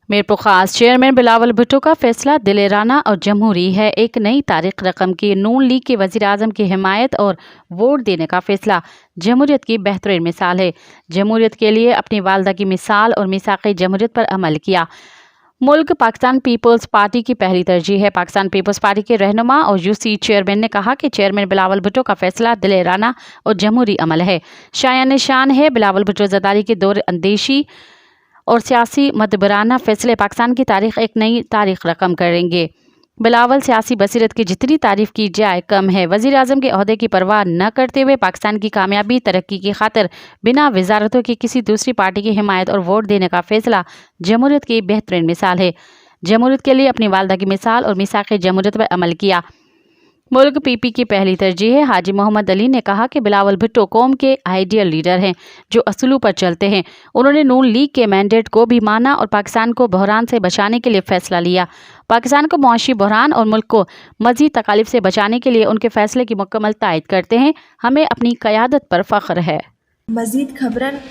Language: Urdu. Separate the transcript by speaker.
Speaker 1: میرپور خاص چیئرمین بلاول بھٹو کا فیصلہ دلیرانہ اور جمہوری ہے۔ ایک نئی تاریخ رقم کی نون لیگ کے وزیر اعظم کی حمایت اور ووٹ دینے کا فیصلہ جمہوریت کی بہترین مثال ہے۔ جمہوریت کے لیے اپنی والدہ کی مثال اور میثاق جمہوریت پر عمل کیا۔ ملک پاکستان پیپلز پارٹی کی پہلی ترجیح ہے۔ پاکستان پیپلز پارٹی کے رہنما اور یو چیئرمین نے کہا کہ چیئرمین بلاول بھٹو کا فیصلہ دلیرانہ اور جمہوری عمل ہے۔ شایان شان ہے۔ بلاول بھٹو زرداری کے دور اندیشی اور سیاسی مدبرانہ فیصلے پاکستان کی تاریخ ایک نئی تاریخ رقم کریں گے۔ بلاول سیاسی بصیرت کی جتنی تعریف کی جائے کم ہے۔ وزیر اعظم کے عہدے کی پرواہ نہ کرتے ہوئے پاکستان کی کامیابی ترقی کی خاطر بنا وزارتوں کی کسی دوسری پارٹی کی حمایت اور ووٹ دینے کا فیصلہ جمہوریت کی بہترین مثال ہے۔ جمہوریت کے لیے اپنی والدہ کی مثال اور میثاق جمہوریت پر عمل کیا۔ ملک پی پی کی پہلی ترجیح ہے۔ حاجی محمد علی نے کہا کہ بلاول بھٹو قوم کے آئیڈیل لیڈر ہیں جو اصولوں پر چلتے ہیں۔ انہوں نے نون لیگ کے مینڈیٹ کو بھی مانا اور پاکستان کو بحران سے بچانے کے لیے فیصلہ لیا۔ پاکستان کو معاشی بحران اور ملک کو مزید تکالیف سے بچانے کے لیے ان کے فیصلے کی مکمل تائید کرتے ہیں۔ ہمیں اپنی قیادت پر فخر ہے۔
Speaker 2: مزید خبرن